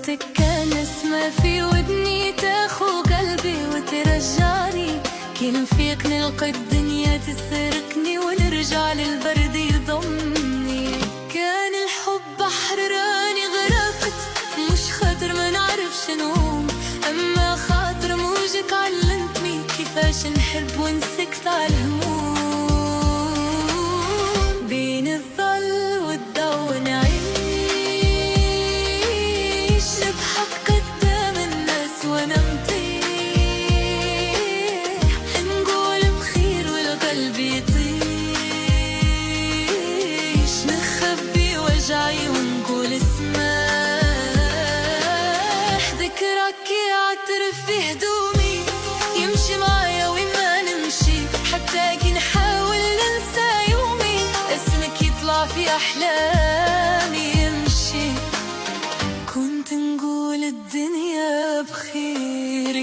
صوتك كان اسمع في ودني، تاخو قلبي وترجعني. كان فيك نلقى الدنيا تسرقني ونرجع للبرد يضمني. كان الحب بحر راني غرقت، مش خاطر ما نعرفش نوم، اما خاطر موجك علمتني كيفاش نحب ونسكت على الهموم. بين الظل والضوء نعيش، نضحك قدام الناس وانا نطيح، نقول بخير والقلب يطيش، نخبي وجعي ونقول اسمح. ذكرك يعترف في هدومي، يمشي معايا وين ما نمشي، حتى كي نحاول ننسى يومي، اسمك يطلع في أحلامي يمشي. كنت نقول الدنيا بخير.